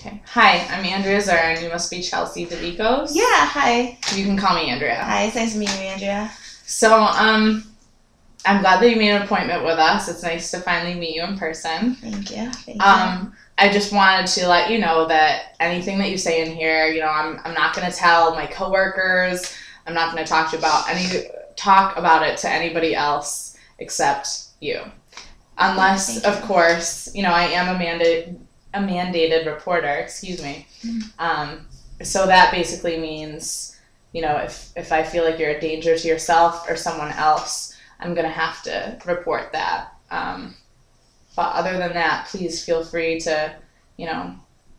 Okay. Hi, I'm Andrea Zern. You must be Chelsea DeVicos. Yeah, hi. You can call me Andrea. Hi, it's nice to meet you, Andrea. So, I'm glad that you made an appointment with us. It's nice to finally meet you in person. Thank you. I just wanted to let you know that anything that you say in here, I'm not going to tell my coworkers. I'm not going to talk about it to anybody else except you. Unless, of course, I am a mandated reporter, excuse me. So that basically means, if I feel like you're a danger to yourself or someone else, I'm going to have to report that. But other than that, please feel free to,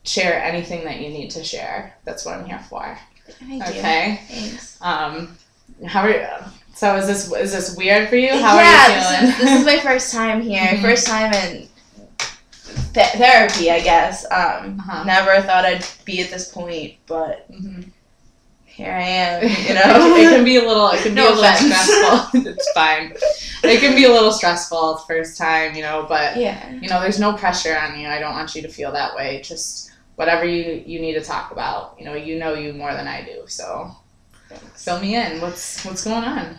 share anything that you need to share. That's what I'm here for. Okay? Thanks. How are you? So is this weird for you? How are you feeling? This is my first time here. Mm-hmm. First time in therapy, I guess. Never thought I'd be at this point, but here I am. It can be a little stressful. It's fine. It can be a little stressful the first time, but there's no pressure on you. I don't want you to feel that way. Just whatever you need to talk about. You you more than I do, so thanks. Fill me in. What's going on?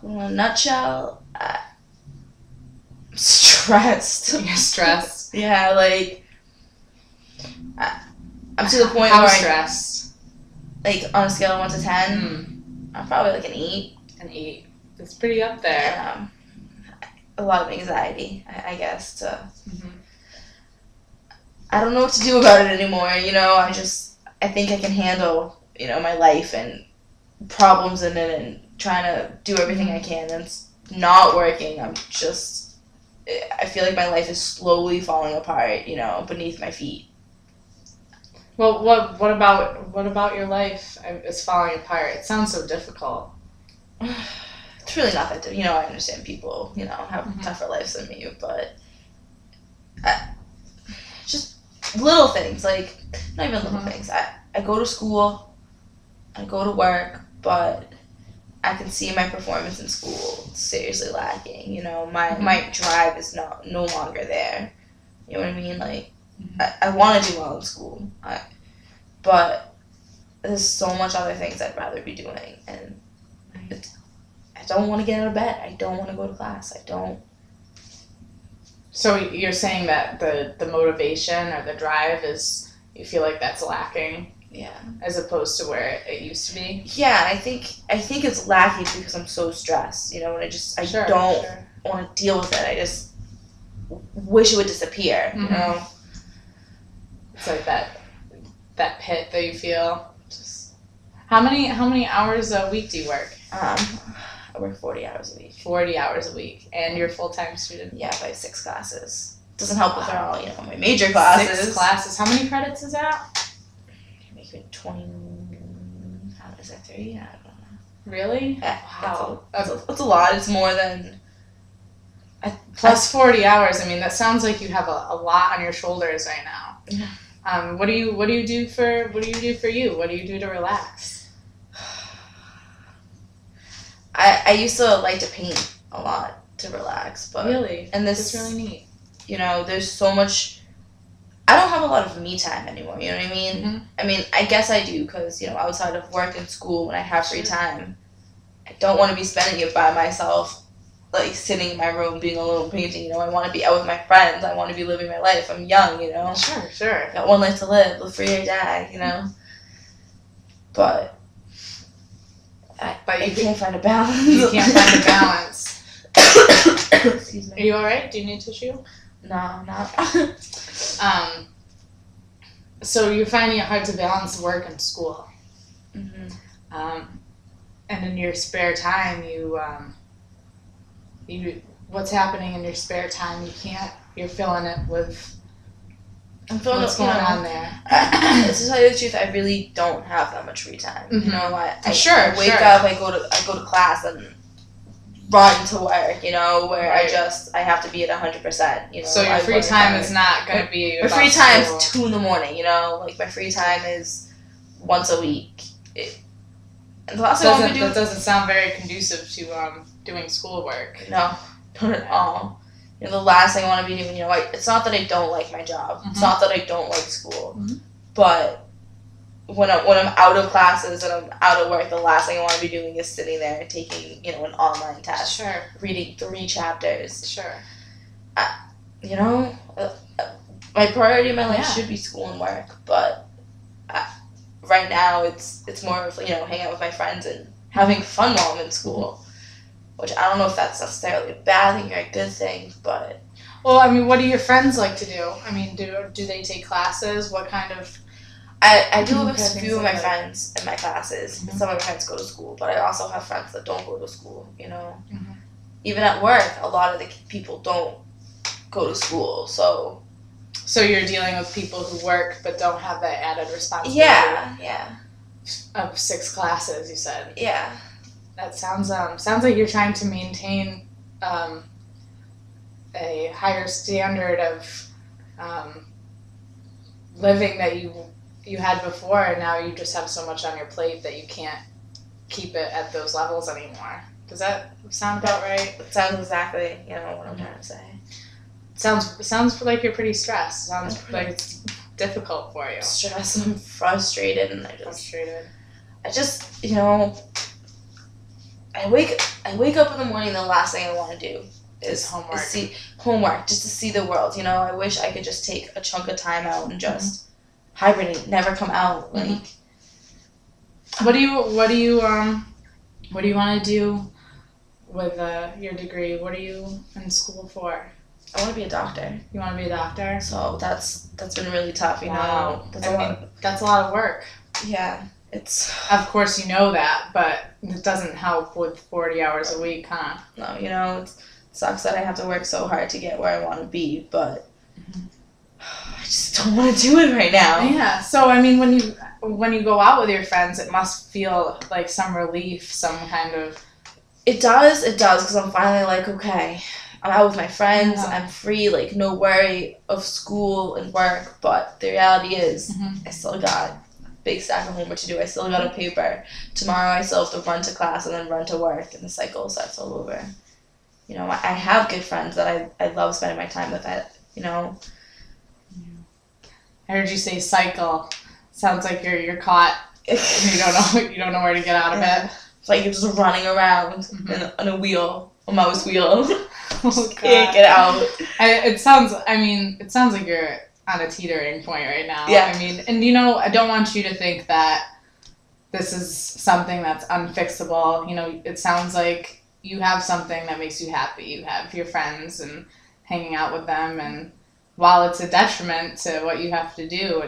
Well, in a nutshell, I'm stressed. You're stressed? Yeah, I'm to the point How where stressed? On a scale of 1 to 10, I'm probably an 8. An 8. It's pretty up there. And, a lot of anxiety, I guess. I don't know what to do about it anymore. I think I can handle, my life and problems in it and trying to do everything I can. And it's not working. I feel like my life is slowly falling apart, beneath my feet. Well, what about your life is falling apart? It sounds so difficult. It's really not that difficult. I understand people, have tougher lives than me, but just little things, not even little things. I go to school, I go to work, but I can see my performance in school seriously lacking. My drive is no longer there. You know what I mean? I want to do well in school, but there's so much other things I'd rather be doing, and I don't want to get out of bed. I don't want to go to class. I don't. So you're saying that the motivation or the drive is, you feel like that's lacking? Yeah. As opposed to where it used to be? Yeah, I think it's lacking because I'm so stressed, and I don't want to deal with it. I just wish it would disappear, It's like that pit that you feel. Just how many hours a week do you work? I work 40 hours a week. 40 hours a week, and you're a full-time student? Yeah, by 6 classes. Doesn't help with all, my major classes. 6 classes. How many credits is that? Maybe 20. How is that 30? I don't know. Really? Wow. That's a lot. It's more than. Plus 40 hours. I mean, that sounds like you have a lot on your shoulders right now. Yeah. What do you do for you? What do you do to relax? I used to like to paint a lot to relax, but really, and this is really neat. There's so much. I don't have a lot of me time anymore. You know what I mean? I mean, I guess I do because outside of work and school, when I have free time, I don't want to be spending it by myself, sitting in my room being alone painting. I want to be out with my friends. I want to be living my life. I'm young. Sure. Got one life to live free or die. But you can't find a balance. You can't find a balance. Excuse me. Are you all right? Do you need tissue? No, I'm not. So you're finding it hard to balance work and school. And in your spare time, what's happening in your spare time? You're filling it with. What's going on there? To tell you the truth, I really don't have that much free time. I wake up, I go to class and run to work. Where right. I have to be at 100%. So your free time is not going to be. My free time is 2 a.m. My free time is once a week. And the last that doesn't sound very conducive to doing schoolwork. No, not at all. The last thing I want to be doing, it's not that I don't like my job. It's not that I don't like school. but when I'm out of classes and I'm out of work, the last thing I want to be doing is sitting there and taking, you know, an online test. Sure. Reading 3 chapters. Sure. You know, my priority in my life Yeah. should be school and work, but right now it's more of, you know, hanging out with my friends and having fun while I'm in school, which I don't know if that's necessarily a bad thing or a good thing, but... Well, I mean, what do your friends like to do? I mean, do they take classes? What kind of... I do have a things few of like my that. friends in my classes. Mhm. Some of my friends go to school, but I also have friends that don't go to school, you know. Mhm. Even at work, a lot of the people don't go to school, so... So you're dealing with people who work but don't have that added responsibility Yeah. of 6 classes, you said. Yeah. That sounds like you're trying to maintain a higher standard of living that you had before, and now you just have so much on your plate that you can't keep it at those levels anymore. Does that sound about right? It sounds exactly, you know, what I'm trying to say. Sounds like you're pretty stressed. Sounds Okay. like it's difficult for you. Stressed and I'm frustrated, and Frustrated. I just, you know, I wake up in the morning, the last thing I want to do is homework. Just to see the world, you know. I wish I could just take a chunk of time out and just hibernate, never come out. Like, What do you want to do with your degree? What are you in school for? I want to be a doctor. You want to be a doctor? So that's been really tough, you know. That's a lot. That's a lot of work. Yeah, it's Of course you know that, but it doesn't help with 40 hours a week, huh? no, you know, it sucks that I have to work so hard to get where I want to be, but I just don't want to do it right now. Yeah. So I mean, when you go out with your friends, it must feel like some relief, some kind of. It does, because I'm finally like, okay, I'm out with my friends, Yeah. I'm free, like, no worry of school and work, but the reality is, I still got a big stack of homework to do, I still got a paper, tomorrow I still have to run to class and then run to work, and the cycle starts all over. You know, I have good friends that I love spending my time with, you know. I heard you say cycle. Sounds like you're caught. And you don't know where to get out of it. It's like you're just running around on a wheel, a mouse wheel. Oh, Can't get out. It sounds like you're on a teetering point right now. Yeah. I mean, and you know, I don't want you to think that this is something that's unfixable. You know, it sounds like you have something that makes you happy. You have your friends and hanging out with them, and while it's a detriment to what you have to do,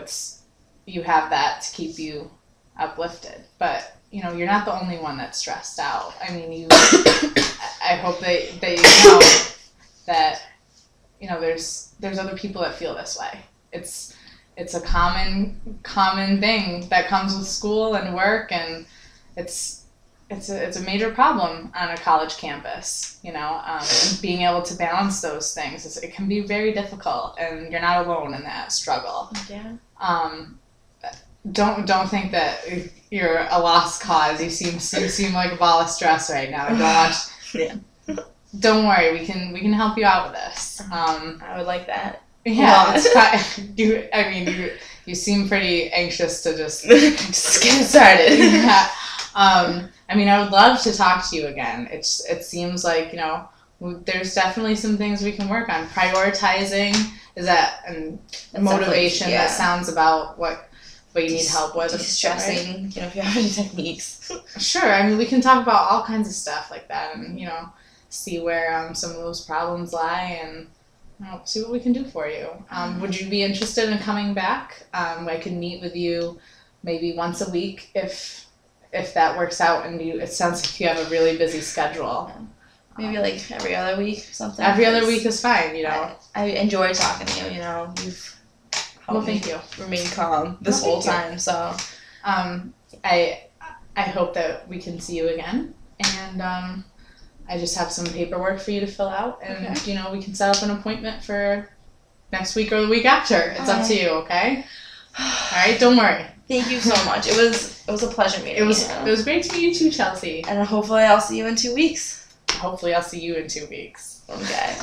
you have that to keep you uplifted. But you know, you're not the only one that's stressed out. I mean, I hope that you know that, you know, there's other people that feel this way. It's a common thing that comes with school and work, and it's a major problem on a college campus. You know, and being able to balance those things, it can be very difficult, and you're not alone in that struggle. Yeah. Don't think that you're a lost cause. You seem like a ball of stress right now. Don't worry. We can help you out with this. I would like that. Yeah, it's fine. You seem pretty anxious to just get started. Yeah. I mean, I would love to talk to you again. It seems like, you know, there's definitely some things we can work on. Prioritizing is that, and motivation. Yeah. That sounds about what you need help with. Stressing, right? You know, if you have any techniques. Sure. I mean, we can talk about all kinds of stuff like that, and you know, see where some of those problems lie, and you know, see what we can do for you. Would you be interested in coming back? I could meet with you maybe once a week if that works out, and it sounds like you have a really busy schedule. Maybe like every other week or something. Every other week is fine, you know. I enjoy talking to you, you know. You've helped me remain calm this whole time, so. I hope that we can see you again, and I just have some paperwork for you to fill out, and you know, we can set up an appointment for next week or the week after. It's up to you, okay? All right, don't worry. Thank you so much. It was a pleasure meeting you. It was great to meet you too, Chelsea. And hopefully I'll see you in 2 weeks. Hopefully I'll see you in 2 weeks. Okay.